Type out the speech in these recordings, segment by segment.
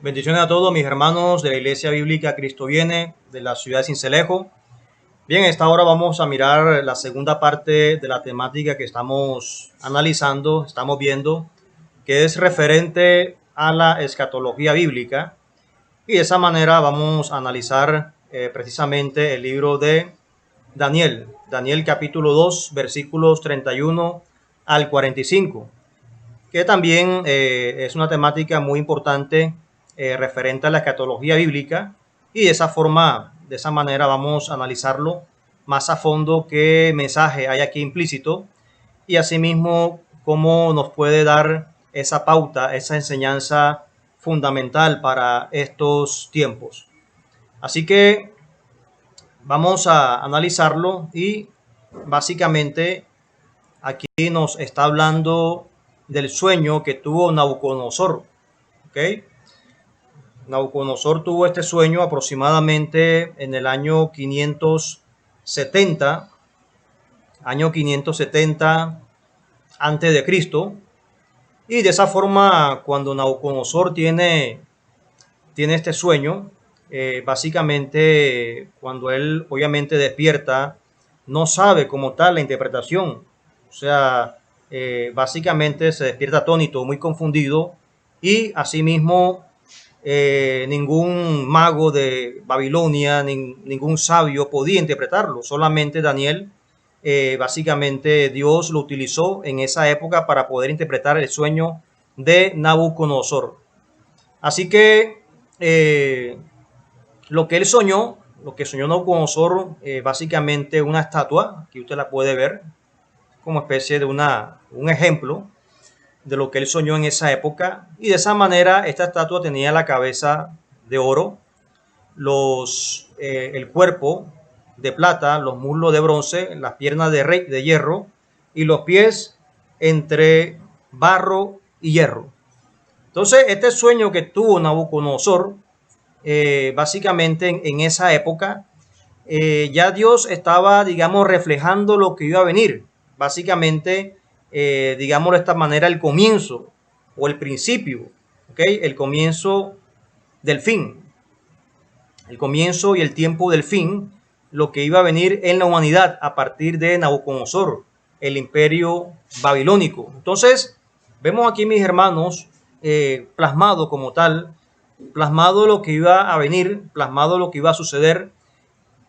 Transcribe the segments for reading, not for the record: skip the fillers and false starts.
Bendiciones a todos mis hermanos de la Iglesia Bíblica Cristo Viene, de la ciudad de Sincelejo. Bien, en esta hora vamos a mirar la segunda parte de la temática que estamos analizando, estamos viendo, que es referente a la escatología bíblica. Y de esa manera vamos a analizar precisamente el libro de Daniel, capítulo 2, versículos 31 al 45, que también es una temática muy importante referente a la escatología bíblica, y de esa manera vamos a analizarlo más a fondo, qué mensaje hay aquí implícito y asimismo cómo nos puede dar esa pauta, esa enseñanza fundamental para estos tiempos. Así que vamos a analizarlo y básicamente aquí nos está hablando del sueño que tuvo Nabucodonosor. ¿Okay? Nabucodonosor tuvo este sueño aproximadamente en el año 570 antes de Cristo. Y de esa forma, cuando Nabucodonosor tiene este sueño, básicamente cuando él obviamente despierta, no sabe como tal la interpretación. O sea, básicamente se despierta atónito, muy confundido, y asimismo ningún mago de Babilonia, ningún sabio podía interpretarlo. Solamente Daniel, básicamente Dios lo utilizó en esa época para poder interpretar el sueño de Nabucodonosor. Así que lo que soñó Nabucodonosor, básicamente una estatua, aquí usted la puede ver, como especie de un ejemplo de lo que él soñó en esa época. Y de esa manera esta estatua tenía la cabeza de oro, el cuerpo de plata, los muslos de bronce, las piernas de hierro y los pies entre barro y hierro. Entonces este sueño que tuvo Nabucodonosor, básicamente en esa época, ya Dios estaba, digamos, reflejando lo que iba a venir. Básicamente, digámoslo de esta manera, el comienzo o el principio, ¿okay? El comienzo del fin, el comienzo y el tiempo del fin, lo que iba a venir en la humanidad a partir de Nabucodonosor, el imperio babilónico. Entonces, vemos aquí, mis hermanos, plasmado como tal, plasmado lo que iba a venir, plasmado lo que iba a suceder,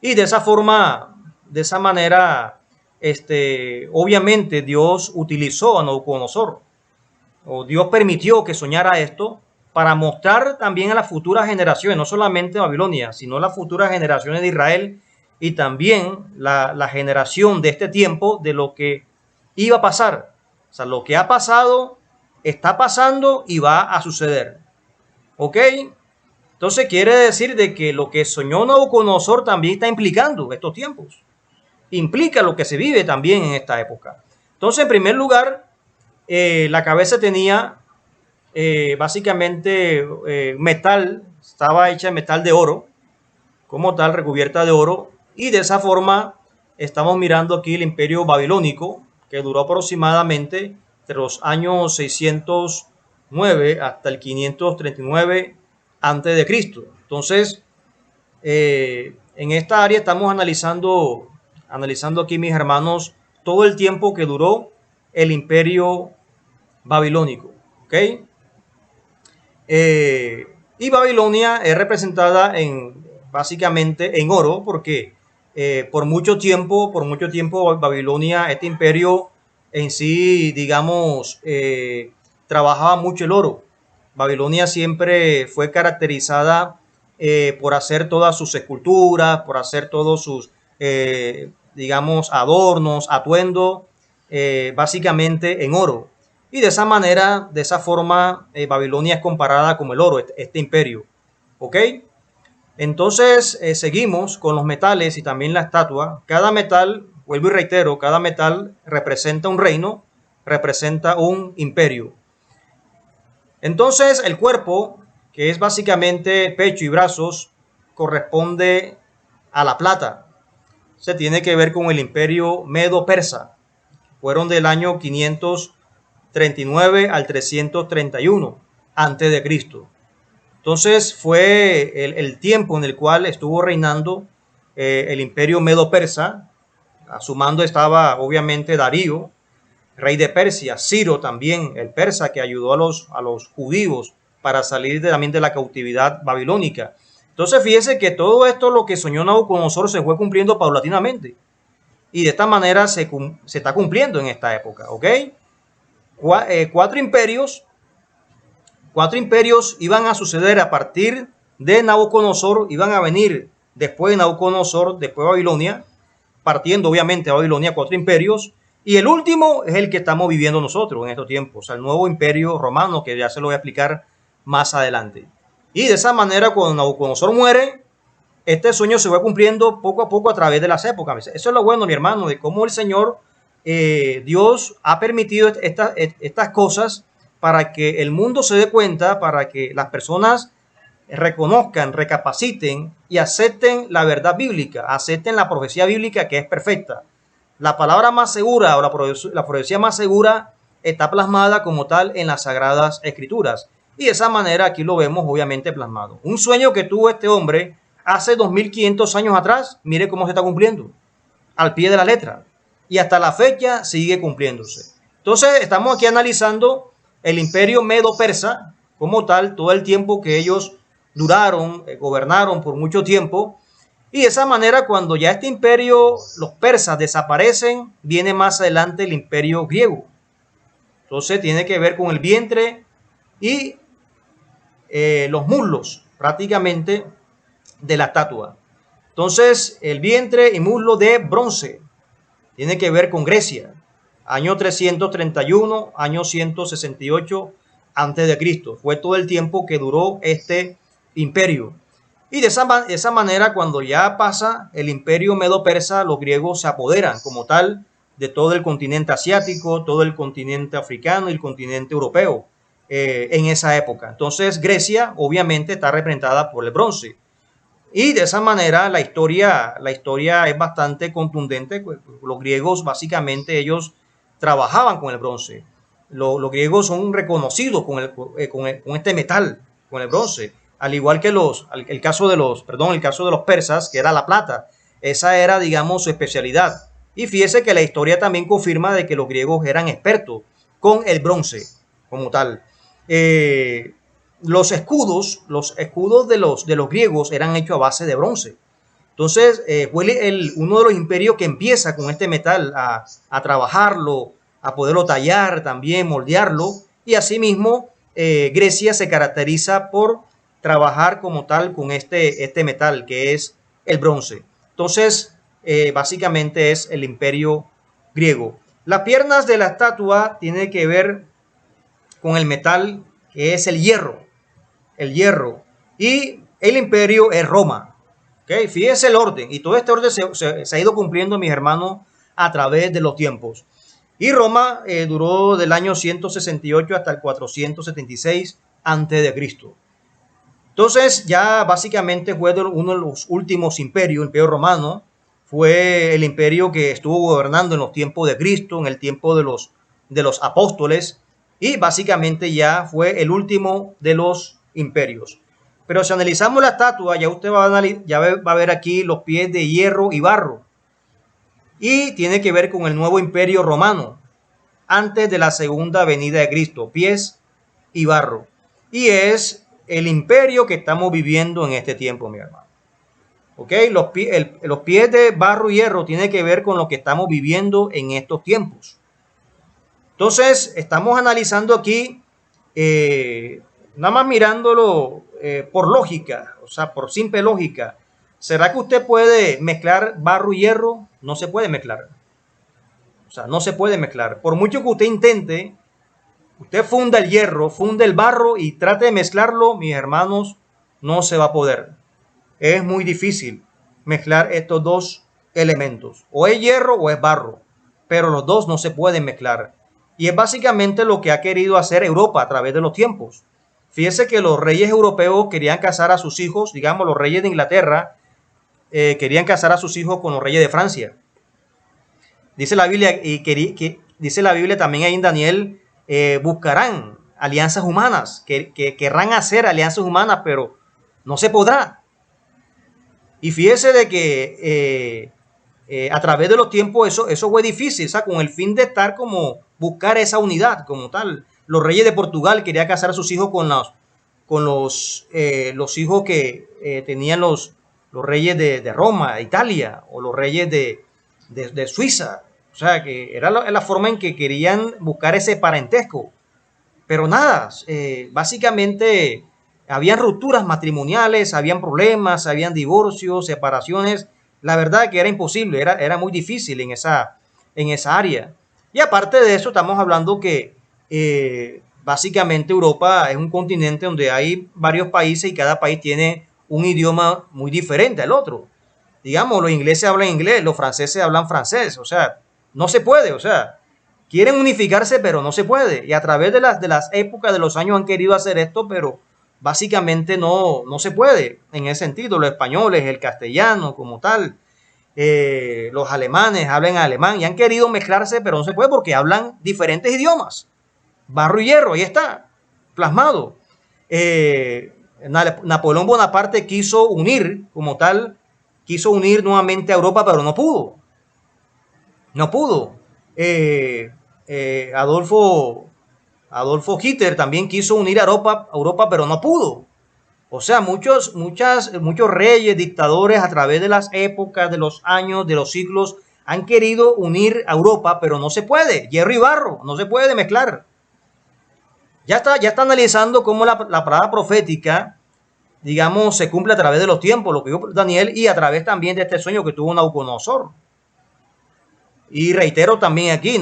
y de esa forma, de esa manera, obviamente Dios utilizó a Nabucodonosor, o Dios permitió que soñara esto para mostrar también a las futuras generaciones, no solamente Babilonia, sino las futuras generaciones de Israel y también la generación de este tiempo, de lo que iba a pasar. O sea, lo que ha pasado, está pasando y va a suceder. ¿Ok? Entonces quiere decir de que lo que soñó Nabucodonosor también está implicando estos tiempos. Implica lo que se vive también en esta época. Entonces, en primer lugar, la cabeza tenía básicamente metal, estaba hecha de metal de oro, como tal, recubierta de oro, y de esa forma estamos mirando aquí el imperio babilónico, que duró aproximadamente entre los años 609 hasta el 539 antes de Cristo. Entonces, en esta área estamos analizando aquí, mis hermanos, todo el tiempo que duró el imperio babilónico. ¿Ok? Y Babilonia es representada básicamente en oro, porque por mucho tiempo Babilonia, este imperio en sí, digamos, trabajaba mucho el oro. Babilonia siempre fue caracterizada por hacer todas sus esculturas, por hacer todos sus, digamos, adornos, atuendos, básicamente en oro. Y de esa manera, de esa forma, Babilonia es comparada como el oro, este imperio. ¿Ok? Entonces, seguimos con los metales y también la estatua. Cada metal, vuelvo y reitero, cada metal representa un reino, representa un imperio. Entonces, el cuerpo, que es básicamente pecho y brazos, corresponde a la plata. Se tiene que ver con el imperio medo-persa. Fueron del año 539 al 331 antes de Cristo. Entonces fue el tiempo en el cual estuvo reinando el imperio medo-persa. A su mando estaba obviamente Darío, rey de Persia, Ciro también, el persa que ayudó a los judíos para salir también de la cautividad babilónica. Entonces fíjese que todo esto, lo que soñó Nabucodonosor, se fue cumpliendo paulatinamente. Y de esta manera se está cumpliendo en esta época, ¿ok? Cuatro imperios iban a suceder a partir de Nabucodonosor, iban a venir después de Nabucodonosor, después de Babilonia, partiendo obviamente a Babilonia, cuatro imperios, y el último es el que estamos viviendo nosotros en estos tiempos, o sea, el nuevo imperio romano, que ya se lo voy a explicar más adelante. Y de esa manera, cuando Nabucodonosor muere, este sueño se va cumpliendo poco a poco a través de las épocas. Eso es lo bueno, mi hermano, de cómo el Señor, Dios, ha permitido estas cosas para que el mundo se dé cuenta, para que las personas reconozcan, recapaciten y acepten la verdad bíblica, acepten la profecía bíblica, que es perfecta. La palabra más segura o la profecía más segura está plasmada como tal en las Sagradas Escrituras. Y de esa manera aquí lo vemos obviamente plasmado. Un sueño que tuvo este hombre hace 2500 años atrás, mire cómo se está cumpliendo, al pie de la letra. Y hasta la fecha sigue cumpliéndose. Entonces estamos aquí analizando el imperio medo-persa como tal, todo el tiempo que ellos duraron, gobernaron por mucho tiempo. Y de esa manera, cuando ya este imperio, los persas, desaparecen, viene más adelante el imperio griego. Entonces tiene que ver con el vientre y los muslos prácticamente de la estatua. Entonces el vientre y muslo de bronce tiene que ver con Grecia, año 331, año 168 antes de Cristo. Fue todo el tiempo que duró este imperio. Y de esa manera, cuando ya pasa el imperio medo-persa, los griegos se apoderan como tal de todo el continente asiático, todo el continente africano y el continente europeo en esa época. Entonces Grecia obviamente está representada por el bronce. Y de esa manera la historia es bastante contundente. Los griegos básicamente ellos trabajaban con el bronce. Los griegos son reconocidos con este metal, con el bronce. Al igual que el caso de los persas, que era la plata. Esa era, digamos, su especialidad. Y fíjese que la historia también confirma de que los griegos eran expertos con el bronce como tal. Los escudos de los griegos eran hechos a base de bronce. Entonces, fue uno de los imperios que empieza con este metal a trabajarlo, a poderlo tallar también, moldearlo. Y asimismo, Grecia se caracteriza por trabajar como tal con este metal que es el bronce. Entonces, básicamente es el imperio griego. Las piernas de la estatua tienen que ver con el metal que es el hierro. Y el imperio es Roma. ¿Okay? Fíjense el orden. Y todo este orden se ha ido cumpliendo, mis hermanos, a través de los tiempos. Y Roma duró del año 168 hasta el 476 antes de Cristo. Entonces ya básicamente fue uno de los últimos imperios, el imperio romano, fue el imperio que estuvo gobernando en los tiempos de Cristo, en el tiempo de los apóstoles, y básicamente ya fue el último de los imperios. Pero si analizamos la estatua, ya usted va a ver aquí los pies de hierro y barro, y tiene que ver con el nuevo imperio romano, antes de la segunda venida de Cristo, pies y barro, y es el imperio que estamos viviendo en este tiempo, mi hermano. ¿Ok? Los pies de barro y hierro tienen que ver con lo que estamos viviendo en estos tiempos. Entonces, estamos analizando aquí, nada más mirándolo por lógica, o sea, por simple lógica. ¿Será que usted puede mezclar barro y hierro? No se puede mezclar. O sea, no se puede mezclar. Por mucho que usted intente, usted funda el hierro, funda el barro y trate de mezclarlo, mis hermanos, no se va a poder. Es muy difícil mezclar estos dos elementos. O es hierro o es barro, pero los dos no se pueden mezclar. Y es básicamente lo que ha querido hacer Europa a través de los tiempos. Fíjese que los reyes europeos querían casar a sus hijos, digamos los reyes de Inglaterra, querían casar a sus hijos con los reyes de Francia. Dice la Biblia, dice la Biblia también ahí en Daniel, buscarán alianzas humanas, que querrán hacer alianzas humanas, pero no se podrá. Y fíjese de que a través de los tiempos eso fue difícil, o sea, con el fin de estar como buscar esa unidad como tal. Los reyes de Portugal querían casar a sus hijos con los hijos que tenían los reyes de Roma, Italia, o los reyes de Suiza. O sea, que era la forma en que querían buscar ese parentesco. Pero nada, básicamente habían rupturas matrimoniales, habían problemas, habían divorcios, separaciones. La verdad que era imposible, era muy difícil en esa área. Y aparte de eso, estamos hablando que básicamente Europa es un continente donde hay varios países y cada país tiene un idioma muy diferente al otro. Digamos, los ingleses hablan inglés, los franceses hablan francés, o sea, no se puede, o sea, quieren unificarse, pero no se puede. Y a través de las épocas, de los años han querido hacer esto, pero básicamente no se puede en ese sentido. Los españoles, el castellano como tal, los alemanes hablan alemán y han querido mezclarse, pero no se puede porque hablan diferentes idiomas. Barro y hierro, ahí está, plasmado. Napoleón Bonaparte quiso unir como tal, quiso unir nuevamente a Europa, pero no pudo. No pudo. Adolfo Hitler también quiso unir a Europa, pero no pudo. O sea, muchos reyes, dictadores a través de las épocas, de los años, de los siglos, han querido unir a Europa, pero no se puede. Hierro y barro, no se puede mezclar. Ya está analizando cómo la palabra profética, digamos, se cumple a través de los tiempos, lo que dijo Daniel, y a través también de este sueño que tuvo Nabucodonosor. Y reitero también aquí,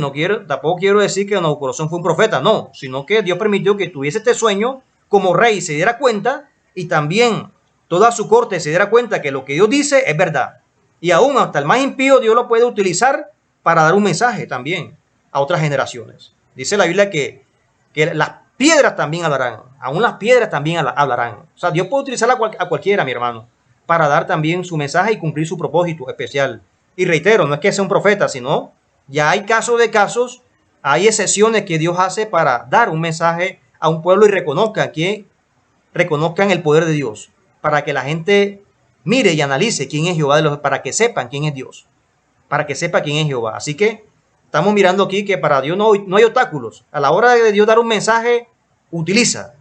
tampoco quiero decir que Nabucodonosor fue un profeta, no, sino que Dios permitió que tuviese este sueño como rey, se diera cuenta, y también toda su corte se diera cuenta que lo que Dios dice es verdad. Y aún hasta el más impío Dios lo puede utilizar para dar un mensaje también a otras generaciones. Dice la Biblia que las piedras también hablarán, aún las piedras también hablarán. O sea, Dios puede utilizar a cualquiera, mi hermano, para dar también su mensaje y cumplir su propósito especial. Y reitero, no es que sea un profeta, sino ya hay casos de casos, hay excepciones que Dios hace para dar un mensaje a un pueblo y reconozcan el poder de Dios, para que la gente mire y analice quién es Jehová, para que sepan quién es Dios, para que sepa quién es Jehová. Así que estamos mirando aquí que para Dios no hay obstáculos. A la hora de Dios dar un mensaje, utiliza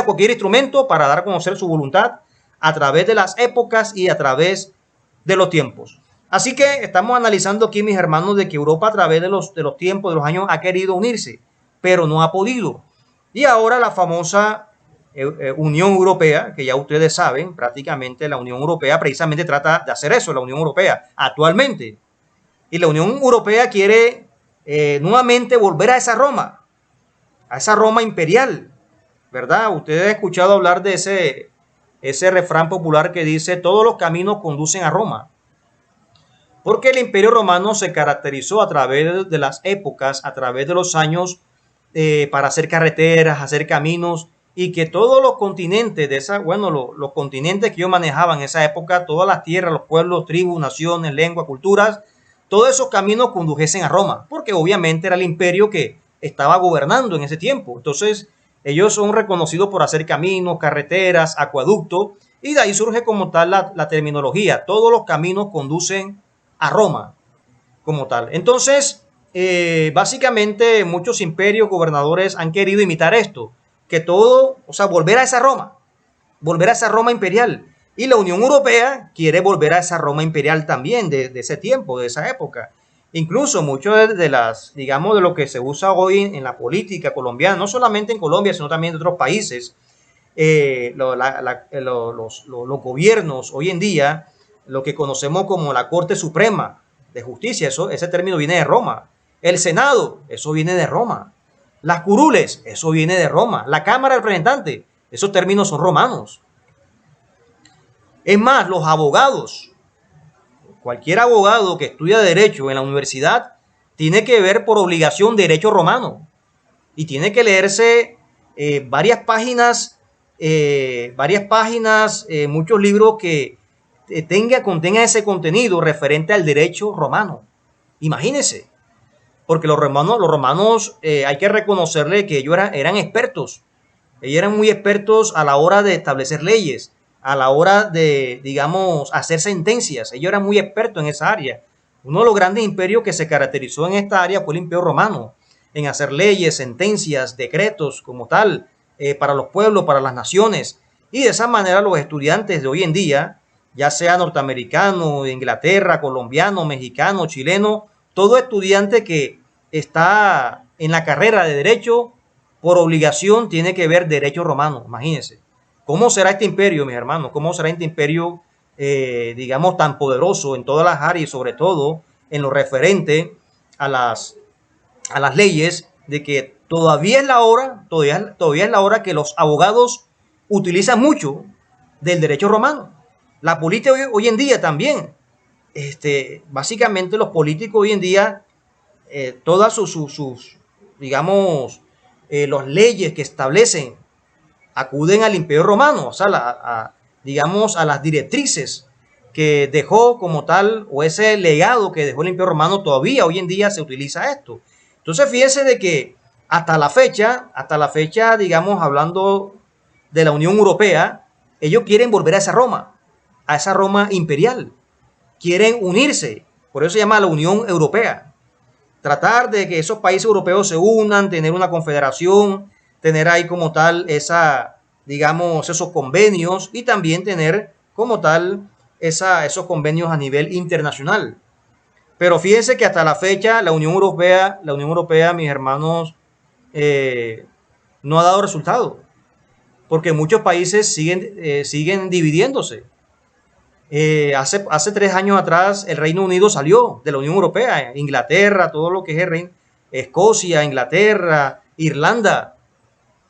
cualquier instrumento para dar a conocer su voluntad a través de las épocas y a través de los tiempos. Así que estamos analizando aquí, mis hermanos, de que Europa a través de los tiempos, de los años, ha querido unirse, pero no ha podido. Y ahora la famosa Unión Europea, que ya ustedes saben, prácticamente la Unión Europea precisamente trata de hacer eso, la Unión Europea, actualmente. Y la Unión Europea quiere nuevamente volver a esa Roma imperial, ¿verdad? Ustedes han escuchado hablar de ese refrán popular que dice, todos los caminos conducen a Roma. Porque el Imperio Romano se caracterizó a través de las épocas, a través de los años, para hacer carreteras, hacer caminos, y que todos los continentes los continentes que ellos manejaban en esa época, todas las tierras, los pueblos, tribus, naciones, lenguas, culturas, todos esos caminos condujesen a Roma, porque obviamente era el imperio que estaba gobernando en ese tiempo. Entonces, ellos son reconocidos por hacer caminos, carreteras, acueductos, y de ahí surge como tal la terminología. Todos los caminos conducen a Roma como tal. Entonces, básicamente muchos imperios, gobernadores han querido imitar esto, que todo, o sea, volver a esa Roma imperial. Y la Unión Europea quiere volver a esa Roma imperial también de ese tiempo, de esa época. Incluso mucho de lo que se usa hoy en la política colombiana, no solamente en Colombia, sino también en otros países, los gobiernos hoy en día, lo que conocemos como la Corte Suprema de Justicia, ese término viene de Roma. El Senado, eso viene de Roma. Las curules, eso viene de Roma. La Cámara de Representantes, esos términos son romanos. Es más, los abogados, cualquier abogado que estudia Derecho en la universidad, tiene que ver por obligación Derecho romano. Y tiene que leerse varias páginas, muchos libros que contenga ese contenido referente al derecho romano. Imagínense. porque los romanos hay que reconocerle que ellos eran expertos. Ellos eran muy expertos a la hora de establecer leyes, a la hora de, digamos, hacer sentencias. Ellos eran muy expertos en esa área. Uno de los grandes imperios que se caracterizó en esta área fue el Imperio Romano, en hacer leyes, sentencias, decretos como tal, para los pueblos, para las naciones. Y de esa manera los estudiantes de hoy en día, ya sea norteamericano, de Inglaterra, colombiano, mexicano, chileno, todo estudiante que está en la carrera de Derecho, por obligación tiene que ver Derecho romano. Imagínense. ¿Cómo será este imperio, mis hermanos? ¿Cómo será este imperio, digamos, tan poderoso en todas las áreas y sobre todo en lo referente a las leyes, de que todavía es la hora, todavía es la hora que los abogados utilizan mucho del derecho romano? La política hoy en día también. Básicamente los políticos hoy en día, todas sus digamos, las leyes que establecen acuden al Imperio Romano, o sea, digamos, a las directrices que dejó como tal, o ese legado que dejó el Imperio Romano. Todavía hoy en día se utiliza esto. Entonces, fíjense de que hasta la fecha, digamos, hablando de la Unión Europea, ellos quieren volver a esa Roma imperial. Quieren unirse, por eso se llama la Unión Europea. Tratar de que esos países europeos se unan, tener una confederación, tener ahí como tal digamos, esos convenios, y también tener como tal esos convenios a nivel internacional. Pero fíjense que hasta la fecha la Unión Europea, mis hermanos, no ha dado resultado, porque muchos países siguen dividiéndose. Hace 3 años atrás el Reino Unido salió de la Unión Europea. Inglaterra, todo lo que es el Reino, Escocia, Inglaterra, Irlanda,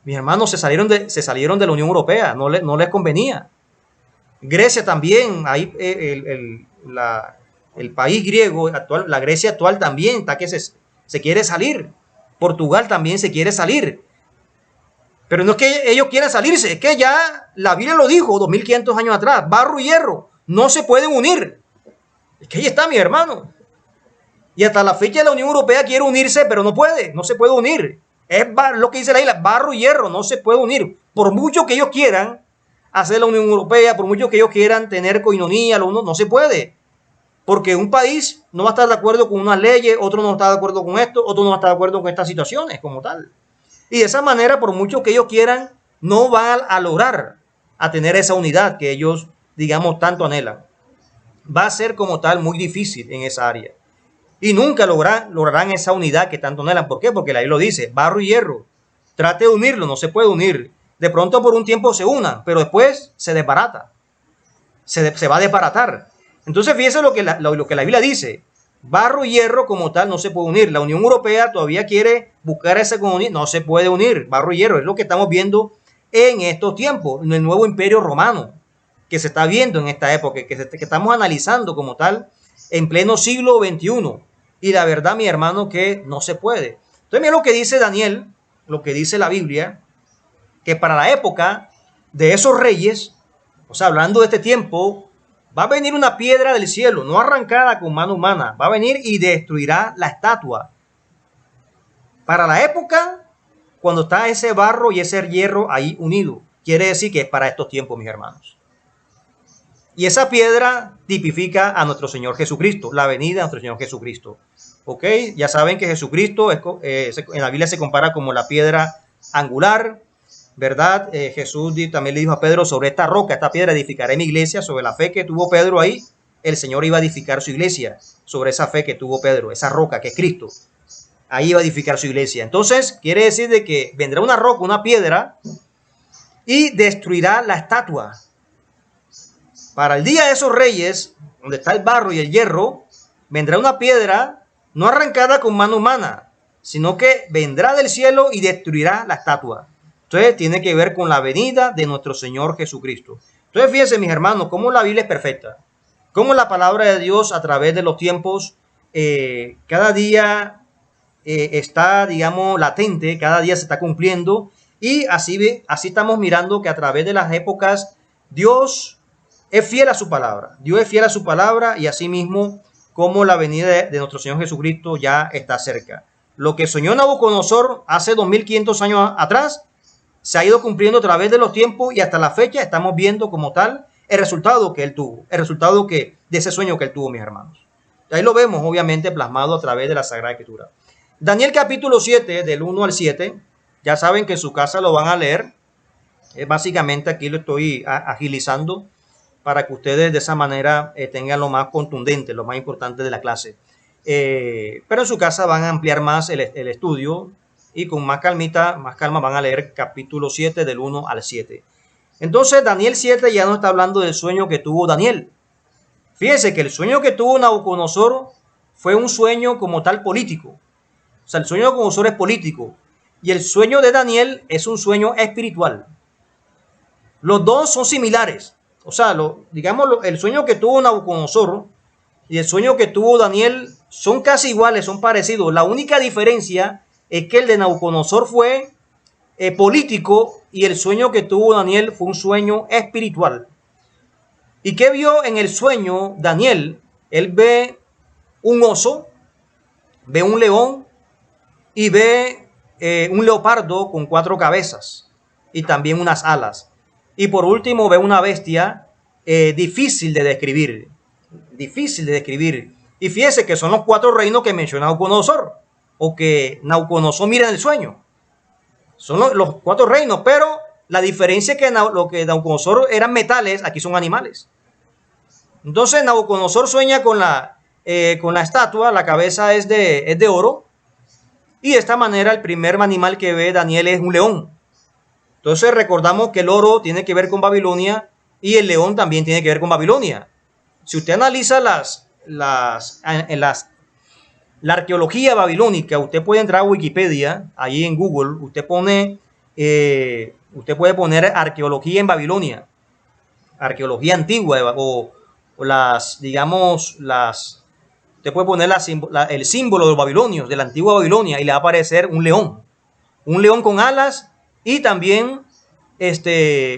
mis hermanos, se salieron de la Unión Europea, no les convenía. Grecia también, ahí el país griego actual, la Grecia actual también está que se quiere salir. Portugal también se quiere salir. Pero no es que ellos quieran salirse, es que ya la Biblia lo dijo 2500 años atrás: barro y hierro no se pueden unir. Es que ahí está, mi hermano. Y hasta la fecha la Unión Europea quiere unirse, pero no se puede unir. Es lo que dice la isla: barro y hierro no se puede unir. Por mucho que ellos quieran hacer la Unión Europea, por mucho que ellos quieran tener coinonía, no se puede. Porque un país no va a estar de acuerdo con unas leyes, otro no está de acuerdo con esto, otro no está de acuerdo con estas situaciones como tal. Y de esa manera, por mucho que ellos quieran, no van a lograr a tener esa unidad que ellos, digamos, tanto anhelan. Va a ser como tal muy difícil en esa área. Y nunca lograrán esa unidad que tanto anhelan. ¿Por qué? Porque la ley lo dice: barro y hierro. Trate de unirlo, no se puede unir. De pronto por un tiempo se unan, pero después se desbarata. Se va a desbaratar. Entonces fíjense lo que la Biblia dice: barro y hierro como tal no se puede unir. La Unión Europea todavía quiere buscar esa comunidad, no se puede unir. Barro y hierro es lo que estamos viendo en estos tiempos, en el nuevo Imperio Romano que se está viendo en esta época, que estamos analizando como tal en pleno siglo XXI. Y la verdad, mi hermano, que no se puede. Entonces mira lo que dice Daniel, lo que dice la Biblia, que para la época de esos reyes, o sea, hablando de este tiempo, va a venir una piedra del cielo, no arrancada con mano humana, va a venir y destruirá la estatua. Para la época, cuando está ese barro y ese hierro ahí unido, quiere decir que es para estos tiempos, mis hermanos. Y esa piedra tipifica a nuestro Señor Jesucristo, la venida de nuestro Señor Jesucristo. ¿Ok? Ya saben que Jesucristo en la Biblia se compara como la piedra angular, ¿verdad? Jesús también le dijo a Pedro: sobre esta roca, esta piedra, edificaré mi iglesia. Sobre la fe que tuvo Pedro ahí, el Señor iba a edificar su iglesia. Sobre esa fe que tuvo Pedro, esa roca que es Cristo, ahí iba a edificar su iglesia. Entonces, quiere decir de que vendrá una roca, una piedra, y destruirá la estatua. Para el día de esos reyes, donde está el barro y el hierro, vendrá una piedra no arrancada con mano humana, sino que vendrá del cielo y destruirá la estatua. Entonces tiene que ver con la venida de nuestro Señor Jesucristo. Entonces fíjense, mis hermanos, cómo la Biblia es perfecta, cómo la palabra de Dios a través de los tiempos cada día está, digamos, latente, cada día se está cumpliendo, y así estamos mirando que a través de las épocas Dios es fiel a su palabra. Dios es fiel a su palabra, y asimismo como la venida de nuestro Señor Jesucristo ya está cerca. Lo que soñó Nabucodonosor hace 2500 años atrás se ha ido cumpliendo a través de los tiempos y hasta la fecha estamos viendo como tal el resultado que él tuvo, el resultado de ese sueño que él tuvo, mis hermanos. Ahí lo vemos obviamente plasmado a través de la Sagrada Escritura. Daniel capítulo 7, del 1 al 7, ya saben que en su casa lo van a leer. Básicamente aquí lo estoy agilizando para que ustedes de esa manera tengan lo más contundente, lo más importante de la clase. Pero en su casa van a ampliar más el estudio y con más calma van a leer capítulo 7 del 1 al 7. Entonces Daniel 7 ya no está hablando del sueño que tuvo Daniel. Fíjense que el sueño que tuvo Nabucodonosor fue un sueño como tal político. O sea, el sueño de Nabucodonosor es político y el sueño de Daniel es un sueño espiritual. Los dos son similares. O sea, el sueño que tuvo Nabucodonosor y el sueño que tuvo Daniel son casi iguales, son parecidos. La única diferencia es que el de Nabucodonosor fue político y el sueño que tuvo Daniel fue un sueño espiritual. ¿Y qué vio en el sueño Daniel? Él ve un oso, ve un león y ve un leopardo con 4 cabezas y también unas alas. Y por último ve una bestia difícil de describir. Y fíjese que son los 4 reinos que menciona Nabucodonosor, o que Nabucodonosor mira en el sueño. Son los 4 reinos, pero la diferencia es que lo que Nabucodonosor eran metales, aquí son animales. Entonces Nabucodonosor sueña con la estatua, la cabeza es de oro, y de esta manera el primer animal que ve Daniel es un león. Entonces recordamos que el oro tiene que ver con Babilonia y el león también tiene que ver con Babilonia. Si usted analiza la arqueología babilónica, usted puede entrar a Wikipedia, ahí en Google, usted puede poner arqueología en Babilonia, arqueología antigua usted puede poner el símbolo de los babilonios, de la antigua Babilonia, y le va a aparecer un león con alas y también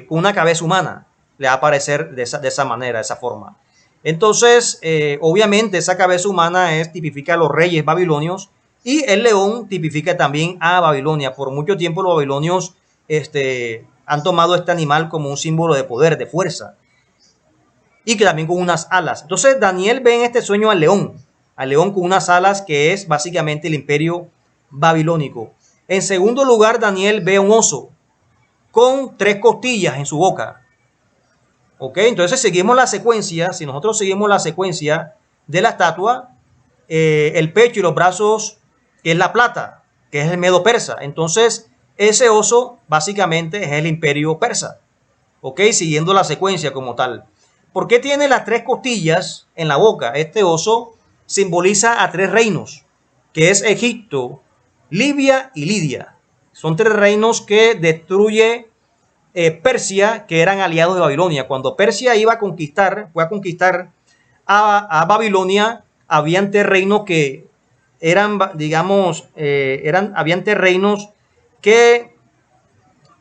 con una cabeza humana, le va a aparecer de esa manera, de esa forma. Entonces, obviamente esa cabeza humana tipifica a los reyes babilonios y el león tipifica también a Babilonia. Por mucho tiempo los babilonios han tomado este animal como un símbolo de poder, de fuerza, y que también con unas alas. Entonces Daniel ve en este sueño al león con unas alas, que es básicamente el imperio babilónico. En segundo lugar, Daniel ve un oso con 3 costillas en su boca. Ok, entonces seguimos la secuencia. Si nosotros seguimos la secuencia de la estatua, el pecho y los brazos, que es la plata, que es el Medo Persa. Entonces ese oso básicamente es el imperio persa. Ok, siguiendo la secuencia como tal. ¿Por qué tiene las 3 costillas en la boca? Este oso simboliza a 3 reinos, que es Egipto, Libia y Lidia. Son 3 reinos que destruye Persia, que eran aliados de Babilonia. Cuando Persia fue a conquistar a Babilonia, habían 3 reinos que habían 3 reinos que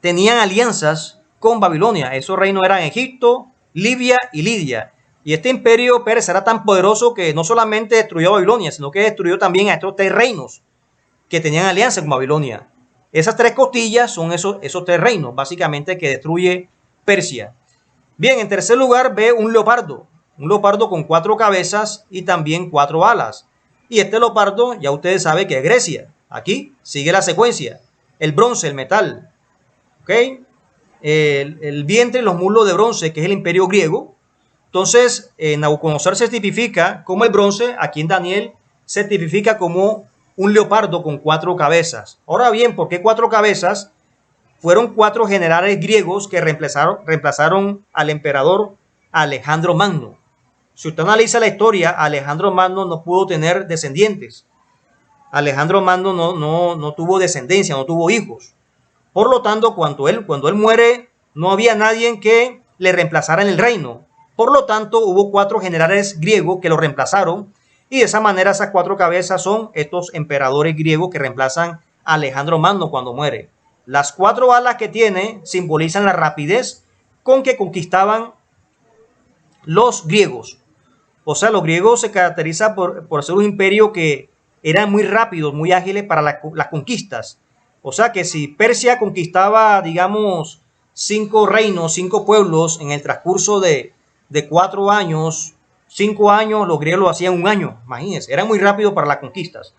tenían alianzas con Babilonia. Esos reinos eran Egipto, Libia y Lidia. Y este imperio persa era tan poderoso que no solamente destruyó a Babilonia, sino que destruyó también a estos 3 reinos que tenían alianza con Babilonia. Esas 3 costillas son esos 3 reinos, básicamente, que destruye Persia. Bien, en tercer lugar ve un leopardo con 4 cabezas y también 4 alas. Y este leopardo, ya ustedes saben que es Grecia. Aquí sigue la secuencia. El bronce, el metal. ¿Ok? El vientre y los muslos de bronce, que es el imperio griego. Entonces, Nabucodonosor se tipifica como el bronce. Aquí en Daniel se tipifica como un leopardo con 4 cabezas. Ahora bien, ¿por qué 4 cabezas? Fueron 4 generales griegos que reemplazaron al emperador Alejandro Magno. Si usted analiza la historia, Alejandro Magno no pudo tener descendientes. Alejandro Magno no tuvo descendencia, no tuvo hijos. Por lo tanto, cuando él muere, no había nadie que le reemplazara en el reino. Por lo tanto, hubo 4 generales griegos que lo reemplazaron. Y de esa manera esas 4 cabezas son estos emperadores griegos que reemplazan a Alejandro Magno cuando muere. Las 4 alas que tiene simbolizan la rapidez con que conquistaban los griegos. O sea, los griegos se caracterizan por ser un imperio que eran muy rápidos, muy ágiles para las conquistas. O sea que si Persia conquistaba, digamos, 5 reinos, 5 pueblos en el transcurso de 4 años, 5 años, los griegos lo hacían un año, imagínense, era muy rápido para las conquistas.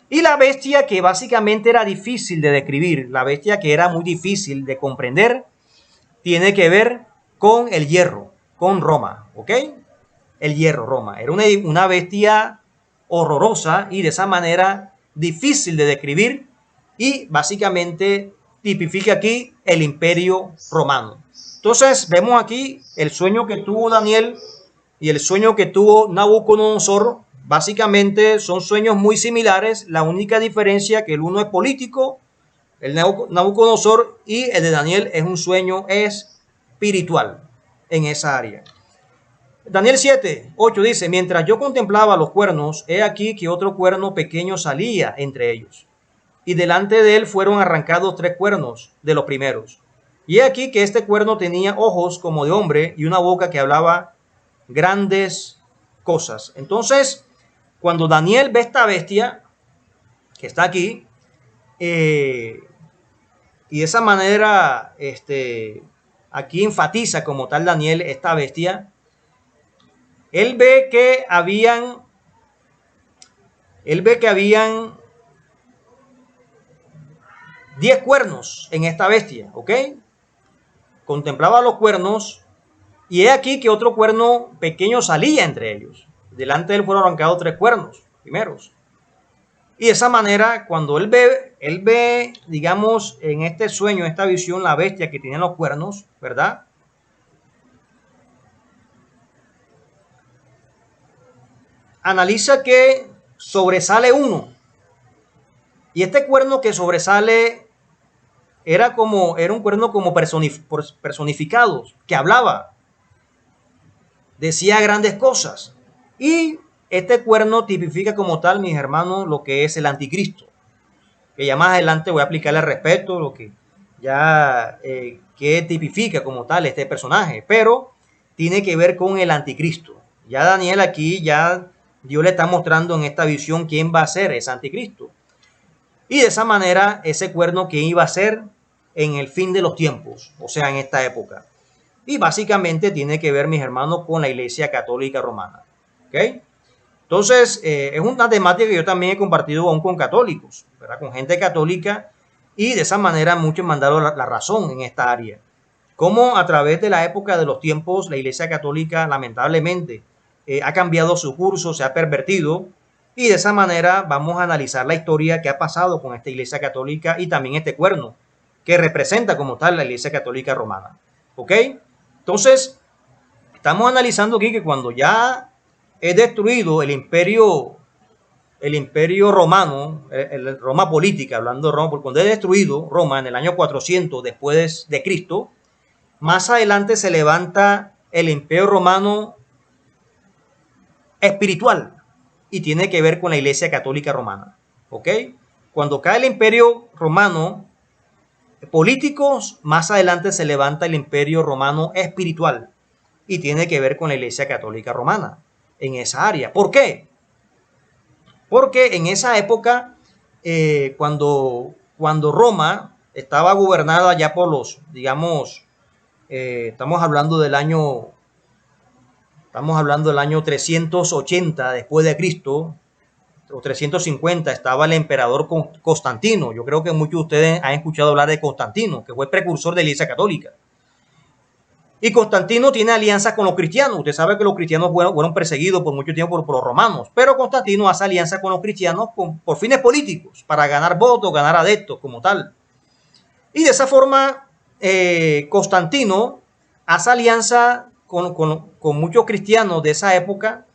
Y la bestia que básicamente era difícil de describir, la bestia que era muy difícil de comprender, tiene que ver con el hierro, con Roma, ¿ok? El hierro, Roma. Era una bestia horrorosa y de esa manera difícil de describir y básicamente tipifica aquí el imperio romano. Entonces vemos aquí el sueño que tuvo Daniel y el sueño que tuvo Nabucodonosor. Básicamente son sueños muy similares, la única diferencia que el uno es político, el Nabucodonosor, y el de Daniel es un sueño espiritual en esa área. Daniel 7:8 dice, mientras yo contemplaba los cuernos, he aquí que otro cuerno pequeño salía entre ellos, y delante de él fueron arrancados 3 cuernos de los primeros. Y he aquí que este cuerno tenía ojos como de hombre y una boca que hablaba grandes cosas. Entonces, cuando Daniel ve esta bestia que está aquí, y de esa manera, aquí enfatiza como tal Daniel esta bestia, él ve que habían 10 cuernos en esta bestia, ¿ok? Contemplaba los cuernos y he aquí que otro cuerno pequeño salía entre ellos. Delante de él fueron arrancados 3 cuernos primeros. Y de esa manera, cuando él ve, digamos, en este sueño, en esta visión, la bestia que tiene los cuernos, ¿verdad? Analiza que sobresale uno. Y este cuerno que sobresale era un cuerno como personificado, que hablaba, decía grandes cosas. Y este cuerno tipifica como tal, mis hermanos, lo que es el anticristo. Que ya más adelante voy a aplicarle al respecto, lo que ya que tipifica como tal este personaje. Pero tiene que ver con el anticristo. Ya Daniel aquí, ya Dios le está mostrando en esta visión quién va a ser ese anticristo. Y de esa manera, ese cuerno quién iba a ser en el fin de los tiempos, o sea, en esta época. Y básicamente tiene que ver, mis hermanos, con la Iglesia Católica Romana. ¿Ok? Entonces, es una temática que yo también he compartido aún con católicos, ¿verdad? Con gente católica, y de esa manera muchos me han dado la razón en esta área. Cómo a través de la época de los tiempos, la Iglesia Católica lamentablemente ha cambiado su curso, se ha pervertido, y de esa manera vamos a analizar la historia que ha pasado con esta Iglesia Católica y también este cuerno, que representa como tal la Iglesia Católica Romana. ¿Ok? Entonces, estamos analizando aquí que cuando ya es destruido el imperio romano, el Roma política, hablando de Roma, porque cuando es destruido Roma en el año 400 después de Cristo, más adelante se levanta el imperio romano espiritual y tiene que ver con la Iglesia Católica Romana. ¿Ok? Cuando cae el imperio romano políticos, más adelante se levanta el imperio romano espiritual y tiene que ver con la Iglesia Católica Romana en esa área. ¿Por qué? Porque en esa época, cuando Roma estaba gobernada ya por los, digamos, estamos hablando del año 380 después de Cristo, o 350, estaba el emperador Constantino. Yo creo que muchos de ustedes han escuchado hablar de Constantino, que fue precursor de la Iglesia Católica. Y Constantino tiene alianzas con los cristianos. Usted sabe que los cristianos fueron perseguidos por mucho tiempo por los romanos, pero Constantino hace alianza con los cristianos por fines políticos, para ganar votos, ganar adeptos como tal. Y de esa forma, Constantino hace alianza con muchos cristianos de esa época,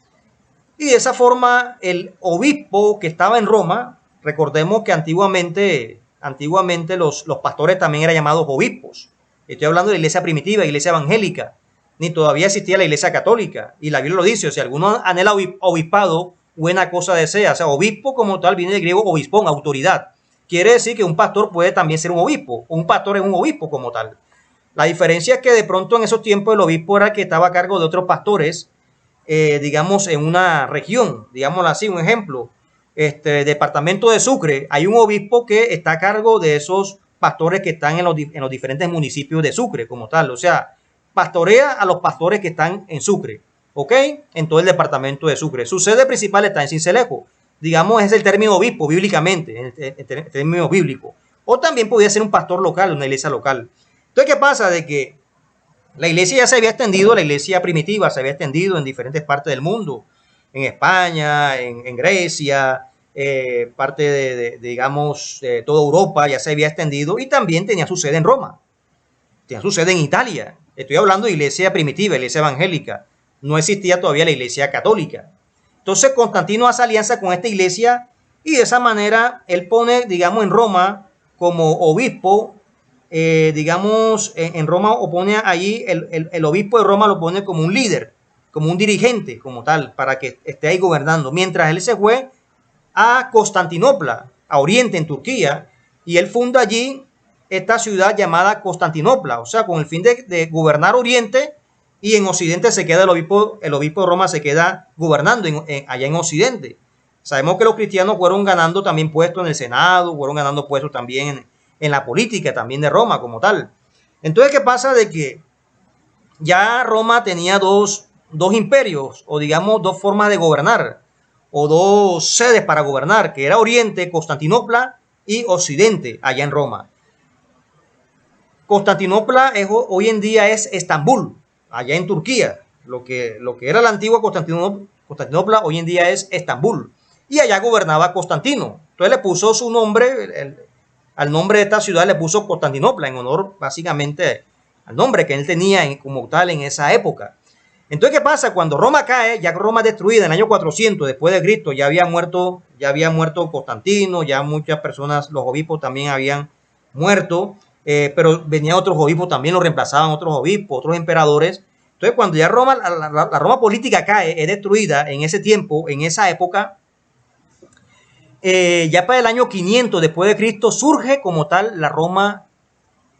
y de esa forma el obispo que estaba en Roma, recordemos que antiguamente los pastores también eran llamados obispos. Estoy hablando de la iglesia primitiva, iglesia evangélica, ni todavía existía la iglesia católica, y la Biblia lo dice, o sea, alguno anhela obispado, buena cosa desea. O sea, obispo como tal viene del griego obispón, autoridad. Quiere decir que un pastor puede también ser un obispo, un pastor es un obispo como tal. La diferencia es que de pronto en esos tiempos el obispo era el que estaba a cargo de otros pastores, digamos, en una región, digámoslo así, un ejemplo. departamento de Sucre, hay un obispo que está a cargo de esos pastores que están en los diferentes municipios de Sucre como tal. O sea, pastorea a los pastores que están en Sucre, ¿ok? En todo el departamento de Sucre. Su sede principal está en Sincelejo. Digamos, es el término obispo bíblicamente, el término bíblico. O también podría ser un pastor local, una iglesia local. Entonces, ¿qué pasa? De que la iglesia ya se había extendido, la iglesia primitiva se había extendido en diferentes partes del mundo, en España, en Grecia, parte digamos, de toda Europa ya se había extendido y también tenía su sede en Roma, tenía su sede en Italia. Estoy hablando de iglesia primitiva, iglesia evangélica. No existía todavía la iglesia católica. Entonces Constantino hace alianza con esta iglesia y de esa manera él pone, digamos, en Roma como obispo, digamos, en Roma o pone allí, el obispo de Roma lo pone como un líder, como un dirigente, como tal, para que esté ahí gobernando. Mientras él se fue a Constantinopla, a Oriente, en Turquía, y él funda allí esta ciudad llamada Constantinopla, o sea, con el fin de gobernar Oriente, y en Occidente se queda el obispo de Roma se queda gobernando allá en Occidente. Sabemos que los cristianos fueron ganando también puestos en el Senado, fueron ganando puestos también en la política también de Roma como tal. Entonces, ¿qué pasa? De que ya Roma tenía dos imperios, o digamos dos formas de gobernar, o dos sedes para gobernar, que era Oriente, Constantinopla, y Occidente, allá en Roma. Constantinopla hoy en día es Estambul, allá en Turquía. Lo que era la antigua Constantinopla hoy en día es Estambul. Y allá gobernaba Constantino. Entonces le puso su nombre, al nombre de esta ciudad le puso Constantinopla, en honor básicamente al nombre que él tenía como tal en esa época. Entonces, ¿qué pasa? Cuando Roma cae, ya Roma es destruida en el año 400 después de Cristo, ya había muerto Constantino, ya muchas personas, los obispos también habían muerto, pero venían otros obispos, también los reemplazaban otros obispos, otros emperadores. Entonces, cuando ya Roma, la Roma política cae, es destruida en ese tiempo, en esa época, ya para el año 500 después de Cristo surge como tal la Roma,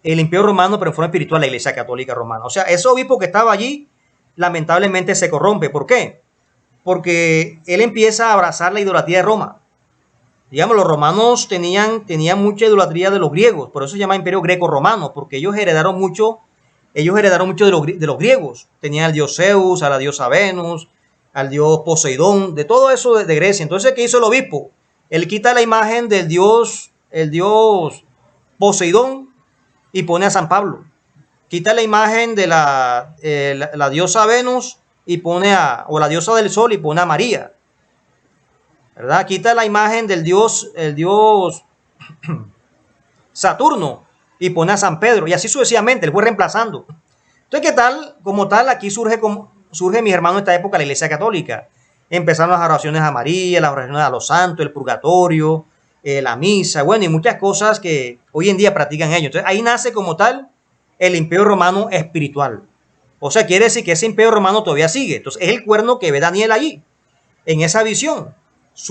el Imperio Romano, pero en forma espiritual la Iglesia Católica Romana. O sea, ese obispo que estaba allí, lamentablemente se corrompe. ¿Por qué? Porque él empieza a abrazar la idolatría de Roma. Digamos, los romanos tenían mucha idolatría de los griegos, por eso se llama Imperio Greco-Romano, porque ellos heredaron mucho de los griegos. Tenían al dios Zeus, a la diosa Venus, al dios Poseidón, de todo eso de Grecia. Entonces, ¿qué hizo el obispo? Él quita la imagen del dios, el dios Poseidón, y pone a San Pablo. Quita la imagen de la diosa Venus y pone o la diosa del sol y pone a María, ¿verdad? Quita la imagen del dios, el dios Saturno y pone a San Pedro, y así sucesivamente, él fue reemplazando. Entonces, ¿qué tal? Como tal, aquí surge, mis hermanos, en esta época la Iglesia Católica. Empezaron las oraciones a María, las oraciones a los santos, el purgatorio, la misa, bueno, y muchas cosas que hoy en día practican ellos. Entonces, ahí nace como tal el Imperio Romano espiritual. O sea, quiere decir que ese Imperio Romano todavía sigue. Entonces, es el cuerno que ve Daniel allí, en esa visión.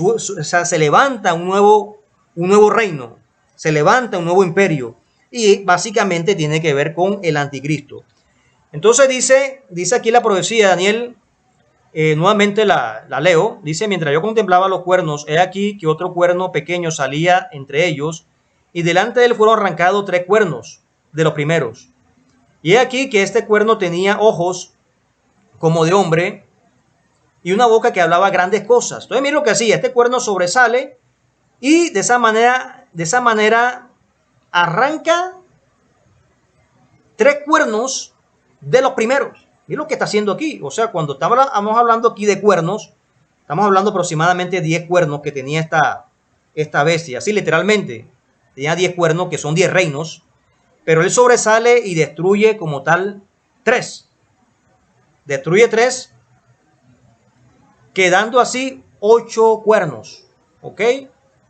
O sea, se levanta un nuevo reino, se levanta un nuevo imperio, y básicamente tiene que ver con el anticristo. Entonces dice aquí la profecía de Daniel, nuevamente la leo, dice: mientras yo contemplaba los cuernos, he aquí que otro cuerno pequeño salía entre ellos, y delante de él fueron arrancados 3 cuernos de los primeros. Y he aquí que este cuerno tenía ojos como de hombre y una boca que hablaba grandes cosas. Entonces, mira lo que hacía: este cuerno sobresale y de esa manera arranca 3 cuernos de los primeros. Mira lo que está haciendo aquí. O sea, cuando estamos hablando aquí de cuernos, estamos hablando aproximadamente de 10 cuernos que tenía esta bestia. Así literalmente, tenía 10 cuernos, que son 10 reinos, pero él sobresale y destruye como tal 3. Destruye 3, quedando así 8 cuernos, ¿ok?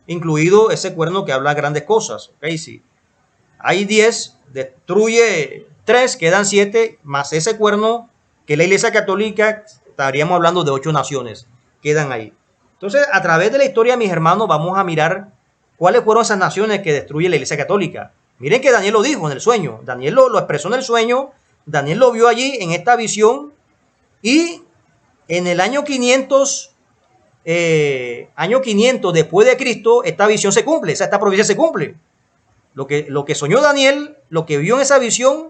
Incluido ese cuerno que habla grandes cosas, ¿ok? Sí. Hay 10, destruye 3, quedan 7, más ese cuerno que la Iglesia Católica, estaríamos hablando de 8 naciones, quedan ahí. Entonces, a través de la historia, mis hermanos, vamos a mirar cuáles fueron esas naciones que destruye la Iglesia Católica. Miren que Daniel lo dijo en el sueño, Daniel lo expresó en el sueño, Daniel lo vio allí en esta visión, y en el año 500 año 500 después de Cristo, esta visión se cumple, esta profecía se cumple. Lo que soñó Daniel, lo que vio en esa visión,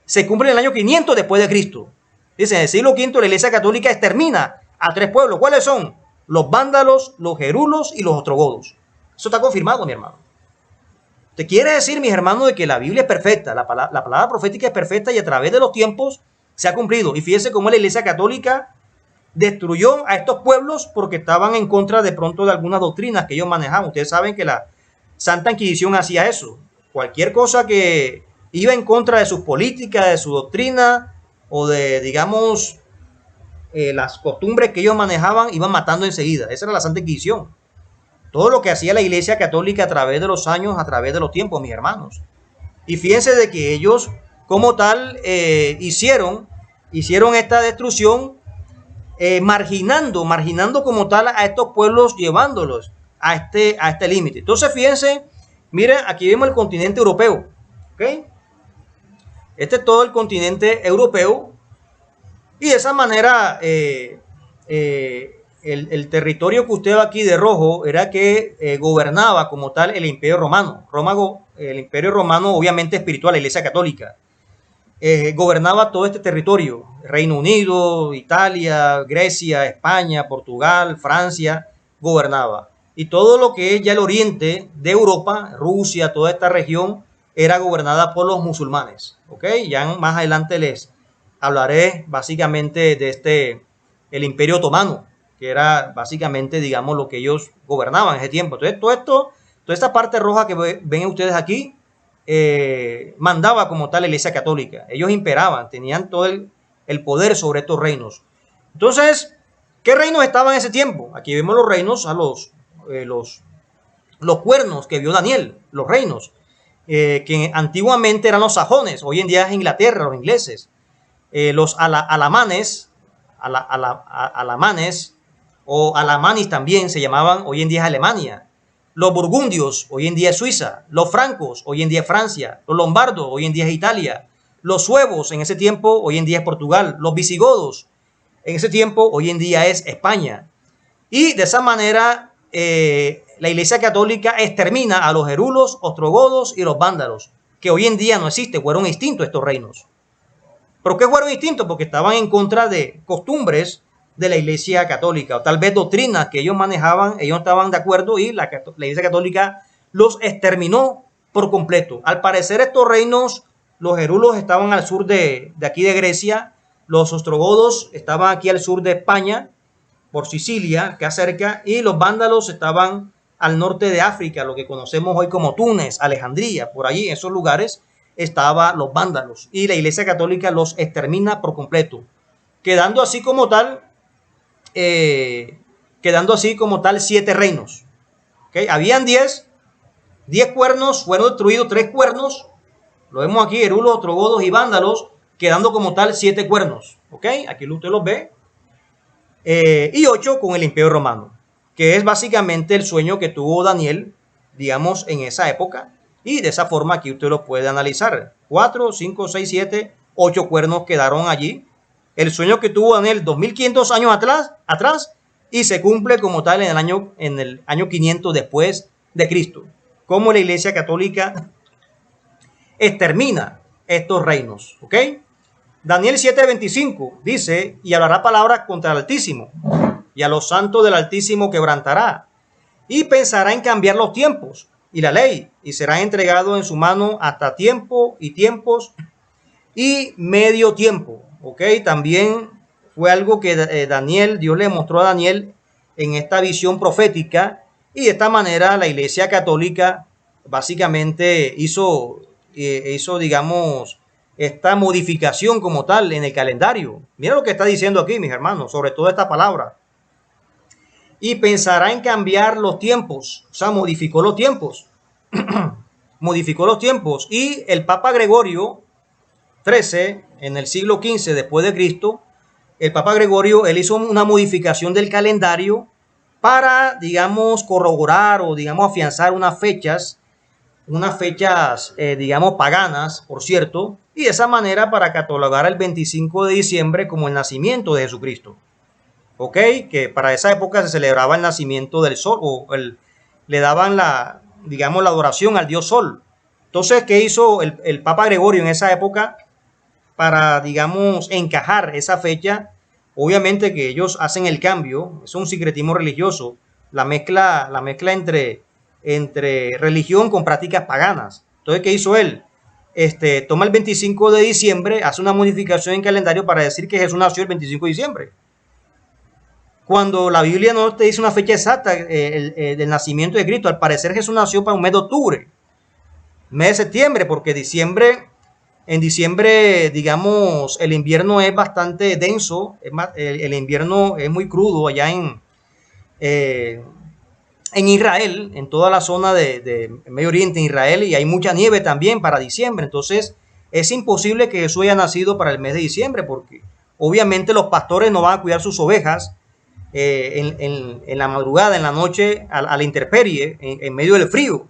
se cumple en el año 500 después de Cristo. Dice, en el siglo V la Iglesia Católica extermina a 3 pueblos. ¿Cuáles son? Los vándalos, los gerulos y los ostrogodos. Eso está confirmado, mi hermano. Te quiere decir, mis hermanos, de que la Biblia es perfecta, la palabra profética es perfecta y a través de los tiempos se ha cumplido. Y fíjense cómo la Iglesia Católica destruyó a estos pueblos porque estaban en contra de pronto de algunas doctrinas que ellos manejaban. Ustedes saben que la Santa Inquisición hacía eso. Cualquier cosa que iba en contra de sus políticas, de su doctrina o de, digamos, las costumbres que ellos manejaban, iban matando enseguida. Esa era la Santa Inquisición. Todo lo que hacía la Iglesia Católica a través de los años, a través de los tiempos, mis hermanos. Y fíjense de que ellos, como tal, hicieron esta destrucción marginando como tal a estos pueblos, llevándolos a este límite. Entonces, fíjense, miren, aquí vemos el continente europeo. ¿Okay? Este es todo el continente europeo. Y de esa manera, el territorio que usted ve aquí de rojo era que gobernaba como tal el Imperio Romano. El Imperio Romano, obviamente espiritual, la Iglesia Católica. Gobernaba todo este territorio, Reino Unido, Italia, Grecia, España, Portugal, Francia, gobernaba. Y todo lo que es ya el oriente de Europa, Rusia, toda esta región, era gobernada por los musulmanes. ¿Ok? Ya más adelante les hablaré básicamente de el Imperio Otomano, que era básicamente, digamos, lo que ellos gobernaban en ese tiempo. Entonces, toda esta parte roja que ven ustedes aquí, mandaba como tal la Iglesia Católica. Ellos imperaban, tenían todo el poder sobre estos reinos. Entonces, ¿qué reinos estaban en ese tiempo? Aquí vemos los reinos, los cuernos que vio Daniel, los reinos, que antiguamente eran los sajones, hoy en día es Inglaterra, los ingleses, los alamanes o alamanis también se llamaban, hoy en día es Alemania. Los burgundios, hoy en día es Suiza. Los francos, hoy en día es Francia. Los lombardos, hoy en día es Italia. Los suevos, en ese tiempo, hoy en día es Portugal. Los visigodos, en ese tiempo, hoy en día es España. Y de esa manera, la Iglesia Católica extermina a los gerulos, ostrogodos y los vándalos, que hoy en día no existen, fueron extintos estos reinos. ¿Por qué fueron extintos? Porque estaban en contra de costumbres de la Iglesia Católica, o tal vez doctrinas que ellos manejaban, ellos no estaban de acuerdo y la Iglesia Católica los exterminó por completo. Al parecer estos reinos, los gerulos estaban al sur de aquí de Grecia, los ostrogodos estaban aquí al sur de España, por Sicilia, que acerca, y los vándalos estaban al norte de África, lo que conocemos hoy como Túnez, Alejandría, por allí, en esos lugares, estaban los vándalos, y la Iglesia Católica los extermina por completo, quedando así como tal 7 reinos. ¿Okay? Habían 10 cuernos, fueron destruidos 3 cuernos, lo vemos aquí, gerulos, ostrogodos y vándalos, quedando como tal 7 cuernos. ¿Okay? Aquí usted los ve. Y 8 con el Imperio Romano, que es básicamente el sueño que tuvo Daniel, digamos, en esa época. Y de esa forma aquí usted lo puede analizar. 4, 5, 6, 7, 8 cuernos quedaron allí. El sueño que tuvo Daniel 2500 años atrás y se cumple como tal en el año 500 después de Cristo. Como la Iglesia Católica extermina estos reinos. ¿Ok? Daniel 7:25 dice, y hablará palabras contra el Altísimo, y a los santos del Altísimo quebrantará, y pensará en cambiar los tiempos y la ley, y será entregado en su mano hasta tiempo y tiempos y medio tiempo. ¿Ok? También fue algo que Dios le mostró a Daniel en esta visión profética, y de esta manera la Iglesia Católica básicamente hizo digamos, esta modificación como tal en el calendario. Mira lo que está diciendo aquí, mis hermanos, sobre toda esta palabra. Y pensará en cambiar los tiempos, o sea, modificó los tiempos. Modificó los tiempos. Y el Papa Gregorio XIII, en el siglo XV después de Cristo, el Papa Gregorio, él hizo una modificación del calendario para, digamos, corroborar o, digamos, afianzar unas fechas, digamos, paganas, por cierto, y de esa manera para catalogar el 25 de diciembre como el nacimiento de Jesucristo. ¿ok? Que para esa época se celebraba el nacimiento del sol, le daban digamos, la adoración al dios sol. Entonces, ¿qué hizo el Papa Gregorio en esa época para, digamos, encajar esa fecha? Obviamente que ellos hacen el cambio, es un secretismo religioso, la mezcla entre religión con prácticas paganas. Entonces, ¿qué hizo él? Toma el 25 de diciembre, hace una modificación en calendario para decir que Jesús nació el 25 de diciembre. Cuando la Biblia no te dice una fecha exacta del nacimiento de Cristo, al parecer Jesús nació para un mes de octubre, mes de septiembre, porque en diciembre, digamos, el invierno es bastante denso, el invierno es muy crudo allá en Israel, en toda la zona de Medio Oriente, en Israel, y hay mucha nieve también para diciembre. Entonces, es imposible que Jesús haya nacido para el mes de diciembre, porque obviamente los pastores no van a cuidar sus ovejas en la madrugada, en la noche, a la intemperie, en medio del frío,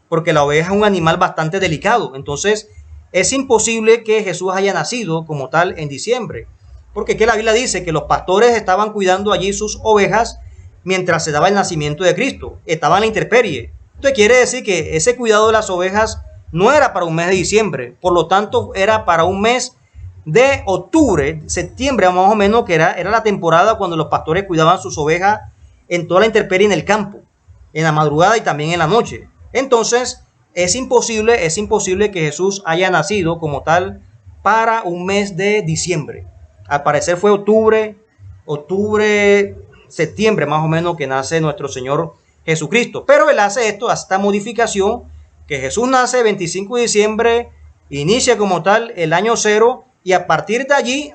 porque la oveja es un animal bastante delicado. Entonces, es imposible que Jesús haya nacido como tal en diciembre, porque que la Biblia dice que los pastores estaban cuidando allí sus ovejas mientras se daba el nacimiento de Cristo, estaba en la intemperie. Entonces quiere decir que ese cuidado de las ovejas no era para un mes de diciembre, por lo tanto era para un mes de octubre, septiembre más o menos, que era la temporada cuando los pastores cuidaban sus ovejas en toda la intemperie en el campo, en la madrugada y también en la noche. Entonces es imposible que Jesús haya nacido como tal para un mes de diciembre. Al parecer fue octubre, septiembre más o menos que nace nuestro Señor Jesucristo. Pero él hace esta modificación, que Jesús nace el 25 de diciembre, inicia como tal el año cero, y a partir de allí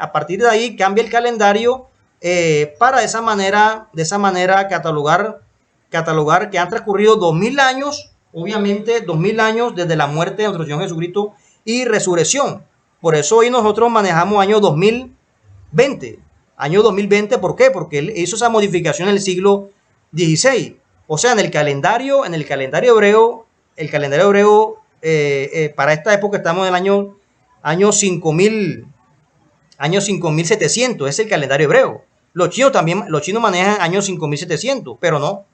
cambia el calendario para de esa manera catalogar que han transcurrido 2000 años, obviamente 2000 años desde la muerte de nuestro Señor Jesucristo y resurrección. Por eso hoy nosotros manejamos año 2020. Año 2020, ¿por qué? Porque él hizo esa modificación en el siglo XVI. O sea, en el calendario hebreo, para esta época estamos en el año 5700, es el calendario hebreo. Los chinos manejan año 5700, pero no.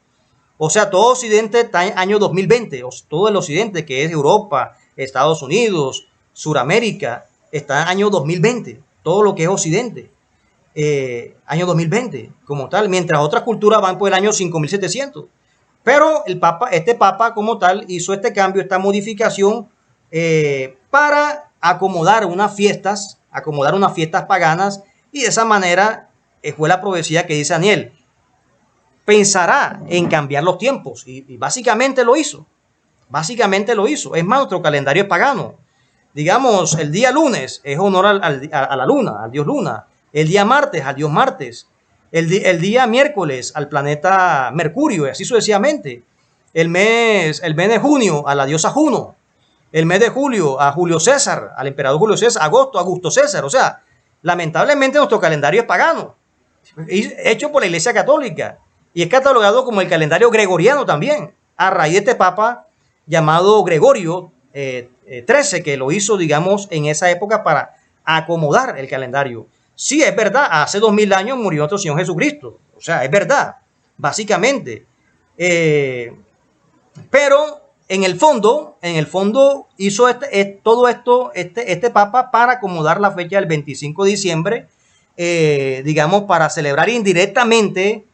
O sea, todo Occidente está en año 2020, todo el Occidente, que es Europa, Estados Unidos, Suramérica, está en año 2020, todo lo que es Occidente. Año 2020 como tal, mientras otras culturas van por el año 5700. Pero este papa como tal hizo este cambio, esta modificación para acomodar unas fiestas paganas, y de esa manera fue la profecía que dice Daniel: pensará en cambiar los tiempos, y básicamente lo hizo. Es más, nuestro calendario es pagano. Digamos, el día lunes es honor a la luna, al dios luna. El día martes al dios Martes, el día miércoles al planeta Mercurio, y así sucesivamente. El mes de junio a la diosa Juno, el mes de julio a Julio César, al emperador Julio César, agosto a Augusto César. O sea, lamentablemente nuestro calendario es pagano, hecho por la Iglesia Católica, y es catalogado como el calendario gregoriano también, a raíz de este papa llamado Gregorio XIII, que lo hizo, digamos, en esa época para acomodar el calendario. Sí, es verdad, hace 2000 años murió nuestro Señor Jesucristo. O sea, es verdad, básicamente. Pero en el fondo hizo todo esto, este papa, para acomodar la fecha del 25 de diciembre, digamos, para celebrar indirectamente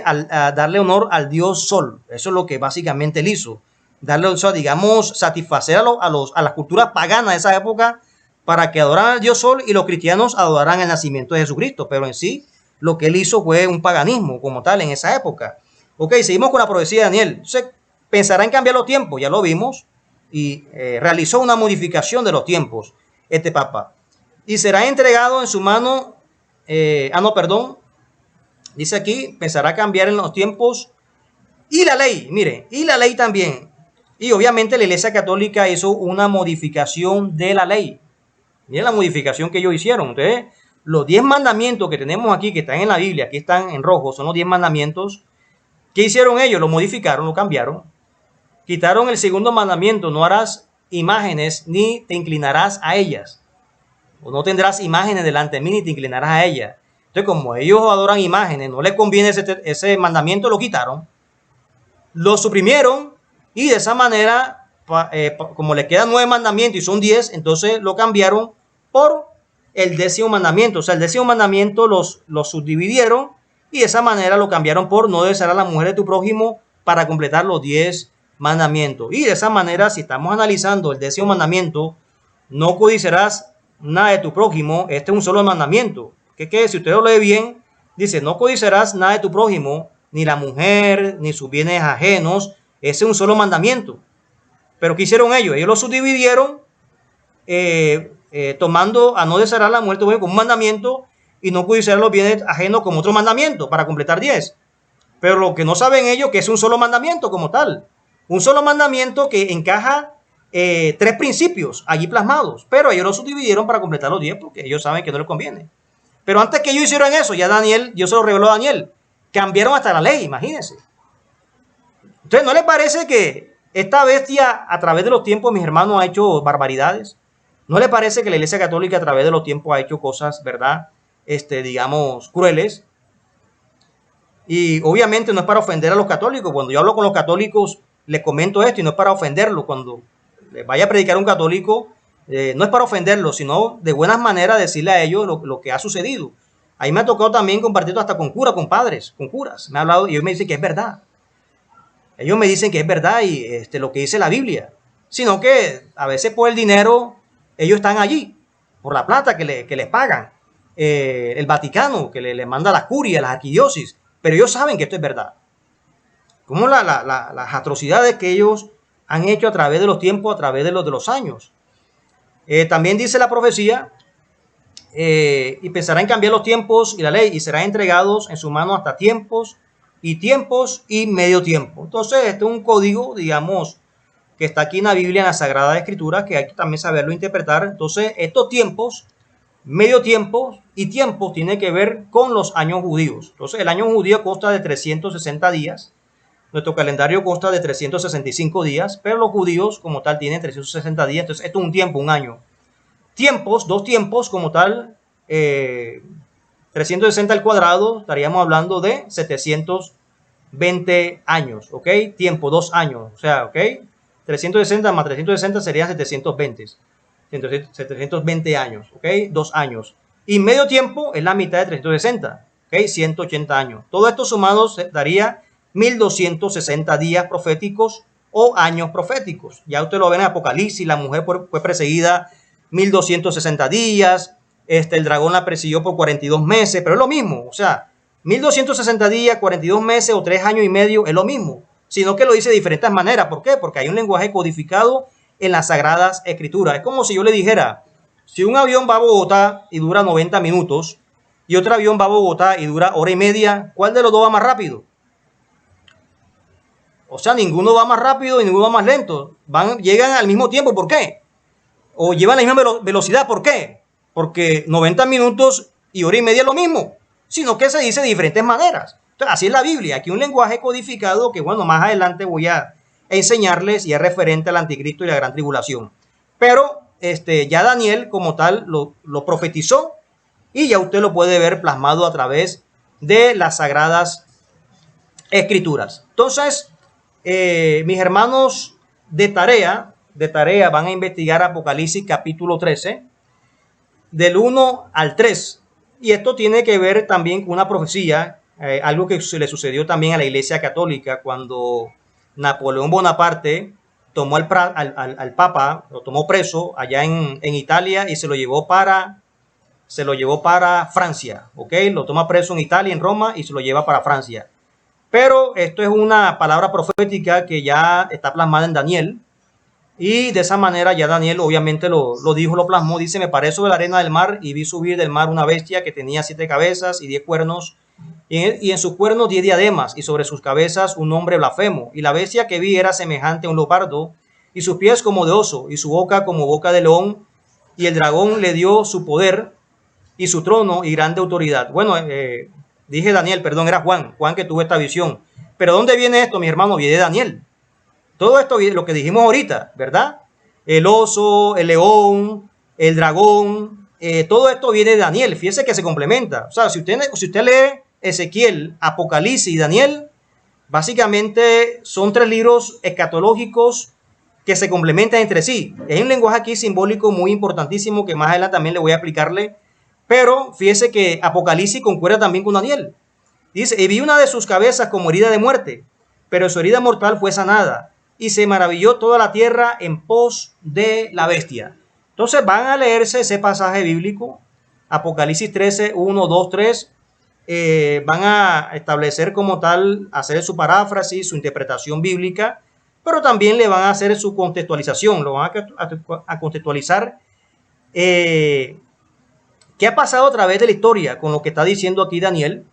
a darle honor al dios Sol. Eso es lo que básicamente él hizo. Darle, o sea, digamos, satisfacer a las culturas paganas de esa época, para que adoraran al dios Sol y los cristianos adoraran el nacimiento de Jesucristo. Pero en sí, lo que él hizo fue un paganismo como tal en esa época. Ok, seguimos con la profecía de Daniel. Entonces, pensará en cambiar los tiempos, ya lo vimos, y realizó una modificación de los tiempos este papa. Y será entregado en su mano, dice aquí, pensará cambiar en los tiempos y la ley, miren, y la ley también. Y obviamente la Iglesia Católica hizo una modificación de la ley. Miren la modificación que ellos hicieron. Entonces, los 10 mandamientos que tenemos aquí, que están en la Biblia, aquí están en rojo, son los 10 mandamientos. ¿Qué hicieron ellos? Lo modificaron, lo cambiaron. Quitaron el segundo mandamiento: no harás imágenes ni te inclinarás a ellas. O no tendrás imágenes delante de mí ni te inclinarás a ellas. Entonces Entonces, como ellos adoran imágenes, no les conviene ese mandamiento, lo quitaron, lo suprimieron y de esa manera, como le quedan 9 mandamientos y son 10, entonces lo cambiaron por el 10º mandamiento. O sea, el 10º mandamiento los subdividieron y de esa manera lo cambiaron por no desear a la mujer de tu prójimo para completar los 10 mandamientos. Y de esa manera, si estamos analizando el 10º mandamiento, no codiciarás nada de tu prójimo, este es un solo mandamiento. Que si usted lo lee bien, dice, no codiciarás nada de tu prójimo, ni la mujer, ni sus bienes ajenos. Ese es un solo mandamiento. Pero ¿qué hicieron ellos? Ellos lo subdividieron, tomando a no desear a la mujer como un mandamiento y no codiciar los bienes ajenos como otro mandamiento para completar 10. Pero lo que no saben ellos que es un solo mandamiento como tal. Un solo mandamiento que encaja 3 principios allí plasmados. Pero ellos lo subdividieron para completar los 10 porque ellos saben que no les conviene. Pero antes que ellos hicieron eso, ya Dios se lo reveló a Daniel. Cambiaron hasta la ley, imagínense. Entonces, ¿no les parece que esta bestia a través de los tiempos, mis hermanos, ha hecho barbaridades? ¿No les parece que la Iglesia Católica a través de los tiempos ha hecho cosas, verdad, digamos, crueles? Y obviamente no es para ofender a los católicos. Cuando yo hablo con los católicos, les comento esto y no es para ofenderlos. Cuando les vaya a predicar a un católico, no es para ofenderlos, sino de buenas maneras decirle a ellos lo que ha sucedido. Ahí me ha tocado también compartir hasta con curas, con padres, con curas. Me ha hablado y ellos me dicen que es verdad. Ellos me dicen que es verdad y lo que dice la Biblia. Sino que a veces por el dinero ellos están allí, por la plata que les pagan. El Vaticano, que le manda la curia, las arquidiócesis. Pero ellos saben que esto es verdad. Como las atrocidades que ellos han hecho a través de los tiempos, a través de los años. También dice la profecía, y pensará en cambiar los tiempos y la ley, y serán entregados en su mano hasta tiempos y medio tiempo. Entonces, este es un código, digamos, que está aquí en la Biblia, en la Sagrada Escritura, que hay que también saberlo interpretar. Entonces, estos tiempos, medio tiempo y tiempos, tiene que ver con los años judíos. Entonces, el año judío consta de 360 días. Nuestro calendario consta de 365 días, pero los judíos como tal tienen 360 días. Entonces, esto es un tiempo, un año. Tiempos, 2 tiempos como tal, 360 al cuadrado, estaríamos hablando de 720 años, ¿ok? Tiempo, 2 años, o sea, ¿ok? 360 más 360 serían 720. Entonces, 720 años, ¿ok? 2 años. Y medio tiempo es la mitad de 360, ¿ok? 180 años. Todo esto sumado daría 1260 días proféticos o años proféticos. Ya usted lo ve en Apocalipsis, la mujer fue perseguida 1260 días, el dragón la persiguió por 42 meses, pero es lo mismo, o sea, 1260 días, 42 meses o 3 años y medio es lo mismo, sino que lo dice de diferentes maneras. ¿Por qué? Porque hay un lenguaje codificado en las Sagradas Escrituras. Es como si yo le dijera, si un avión va a Bogotá y dura 90 minutos y otro avión va a Bogotá y dura hora y media, ¿cuál de los dos va más rápido? O sea, ninguno va más rápido y ninguno va más lento. Llegan al mismo tiempo, ¿por qué? O llevan la misma velocidad, ¿por qué? Porque 90 minutos y hora y media es lo mismo, sino que se dice de diferentes maneras. Entonces, así es la Biblia. Aquí un lenguaje codificado que, bueno, más adelante voy a enseñarles y es referente al anticristo y la gran tribulación. Pero ya Daniel como tal lo profetizó y ya usted lo puede ver plasmado a través de las Sagradas Escrituras. Entonces, mis hermanos de tarea van a investigar Apocalipsis capítulo 13, del 1 al 3. Y esto tiene que ver también con una profecía, algo que se le sucedió también a la Iglesia Católica cuando Napoleón Bonaparte tomó al Papa, lo tomó preso allá en Italia y se lo llevó para Francia, ¿ok? Lo toma preso en Italia, en Roma, y se lo lleva para Francia. Pero esto es una palabra profética que ya está plasmada en Daniel. Y de esa manera ya Daniel obviamente lo dijo, lo plasmó. Dice, me paré sobre la arena del mar y vi subir del mar una bestia que tenía 7 cabezas y 10 cuernos. Y en sus cuernos 10 diademas y sobre sus cabezas un nombre blasfemo. Y la bestia que vi era semejante a un leopardo y sus pies como de oso y su boca como boca de león. Y el dragón le dio su poder y su trono y grande autoridad. Bueno, dije Daniel, perdón, era Juan que tuvo esta visión. Pero ¿dónde viene esto, mi hermano? Viene de Daniel. Todo esto, lo que dijimos ahorita, ¿verdad? El oso, el león, el dragón, todo esto viene de Daniel. Fíjese que se complementa. O sea, si usted lee Ezequiel, Apocalipsis y Daniel, básicamente son tres libros escatológicos que se complementan entre sí. Hay un lenguaje aquí simbólico muy importantísimo que más adelante también le voy a explicarle. Pero fíjese que Apocalipsis concuerda también con Daniel. Dice, y vi una de sus cabezas como herida de muerte, pero su herida mortal fue sanada, y se maravilló toda la tierra en pos de la bestia. Entonces van a leerse ese pasaje bíblico, Apocalipsis 13, 1, 2, 3, van a establecer como tal, hacer su paráfrasis, su interpretación bíblica, pero también le van a hacer su contextualización, lo van a contextualizar qué ha pasado a través de la historia con lo que está diciendo aquí Daniel.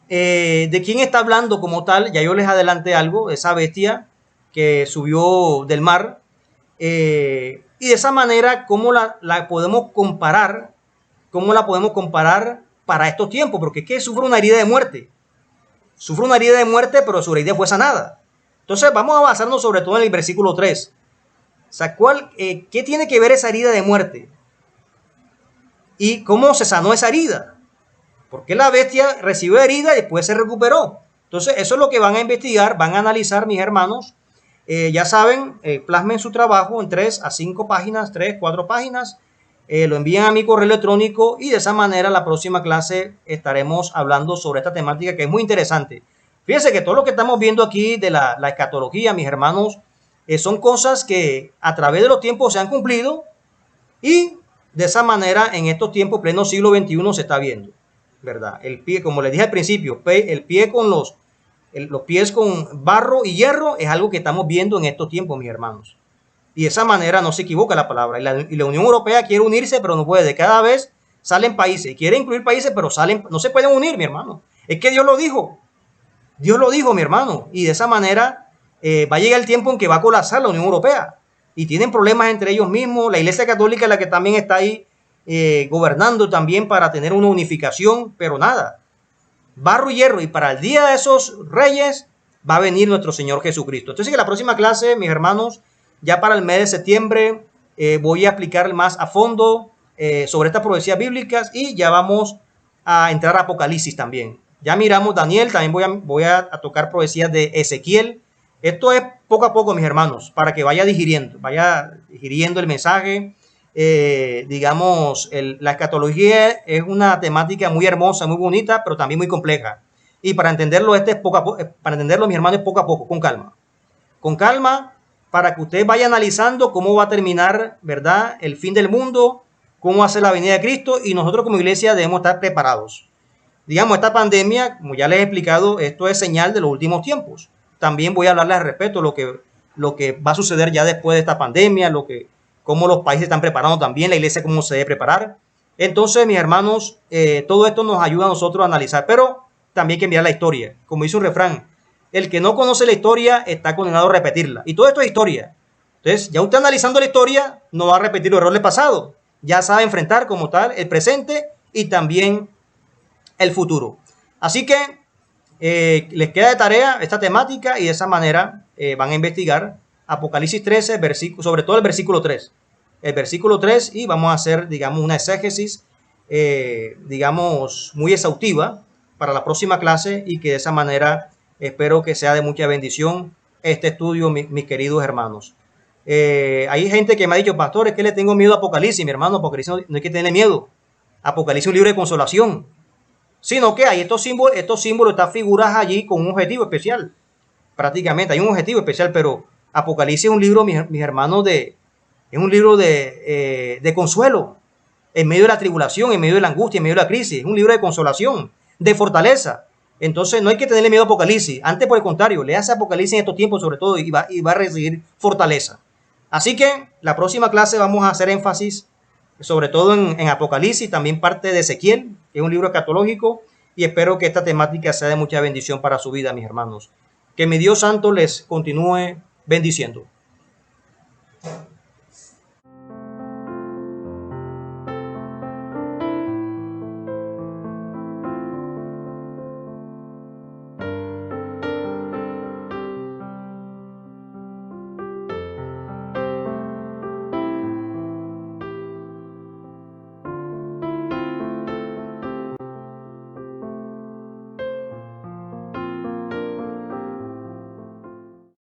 ¿De quién está hablando como tal? Ya yo les adelanté algo, esa bestia que subió del mar. Y de esa manera, ¿cómo la podemos comparar? ¿Cómo la podemos comparar para estos tiempos? Porque es que sufre una herida de muerte. Sufre una herida de muerte, pero su herida fue sanada. Entonces vamos a basarnos sobre todo en el versículo 3. O sea, ¿qué tiene que ver esa herida de muerte? ¿Y cómo se sanó esa herida? Porque la bestia recibió herida y después se recuperó. Entonces, eso es lo que van a investigar, van a analizar, mis hermanos. Ya saben, plasmen su trabajo en 3 a 5 páginas, 3, 4 páginas. Lo envían a mi correo electrónico y de esa manera la próxima clase estaremos hablando sobre esta temática que es muy interesante. Fíjense que todo lo que estamos viendo aquí de la escatología, mis hermanos, son cosas que a través de los tiempos se han cumplido y de esa manera en estos tiempos, pleno siglo XXI, se está viendo. ¿Verdad? El pie, como les dije al principio, el pie con los pies con barro y hierro es algo que estamos viendo en estos tiempos, mis hermanos. Y de esa manera no se equivoca la palabra. Y la Unión Europea quiere unirse, pero no puede. Cada vez salen países. Quiere incluir países, pero no se pueden unir, mi hermano. Es que Dios lo dijo. Dios lo dijo, mi hermano. Y de esa manera va a llegar el tiempo en que va a colapsar la Unión Europea. Y tienen problemas entre ellos mismos. La Iglesia Católica es la que también está ahí gobernando también para tener una unificación, pero nada, barro y hierro, y para el día de esos reyes va a venir nuestro Señor Jesucristo. Entonces, en la próxima clase, mis hermanos, ya para el mes de septiembre, voy a explicar más a fondo sobre estas profecías bíblicas y ya vamos a entrar a Apocalipsis también. Ya miramos Daniel, también voy a tocar profecías de Ezequiel. Esto es poco a poco, mis hermanos, para que vaya digiriendo el mensaje. Digamos, la escatología es una temática muy hermosa, muy bonita, pero también muy compleja. Y para entenderlo, para entenderlo, mis hermanos, poco a poco, con calma. Con calma, para que usted vaya analizando cómo va a terminar, ¿verdad?, el fin del mundo, cómo va a ser la venida de Cristo, y nosotros como iglesia debemos estar preparados. Digamos, esta pandemia, como ya les he explicado, esto es señal de los últimos tiempos. También voy a hablarles al respecto de lo que va a suceder ya después de esta pandemia, cómo los países están preparando también, la iglesia cómo se debe preparar. Entonces, mis hermanos, todo esto nos ayuda a nosotros a analizar, pero también hay que mirar la historia. Como dice un refrán, el que no conoce la historia está condenado a repetirla. Y todo esto es historia. Entonces, ya usted analizando la historia, no va a repetir los errores pasados. Ya sabe enfrentar como tal el presente y también el futuro. Así que les queda de tarea esta temática y de esa manera van a investigar Apocalipsis 13, sobre todo el versículo 3. El versículo 3 y vamos a hacer, digamos, una exégesis, digamos, muy exhaustiva para la próxima clase y que de esa manera espero que sea de mucha bendición este estudio, mis queridos hermanos. Hay gente que me ha dicho, pastor, es que le tengo miedo a Apocalipsis, mi hermano. Apocalipsis no hay que tenerle miedo. Apocalipsis es un libro de consolación, sino que hay estos símbolos, estas figuras allí con un objetivo especial. Prácticamente hay un objetivo especial, pero Apocalipsis es un libro, mis hermanos, es un libro de consuelo en medio de la tribulación, en medio de la angustia, en medio de la crisis. Es un libro de consolación, de fortaleza. Entonces no hay que tenerle miedo a Apocalipsis. Antes, por el contrario, léase Apocalipsis en estos tiempos sobre todo y va a recibir fortaleza. Así que la próxima clase vamos a hacer énfasis sobre todo en Apocalipsis, también parte de Ezequiel, que es un libro escatológico, y espero que esta temática sea de mucha bendición para su vida, mis hermanos. Que mi Dios Santo les continúe bendiciendo.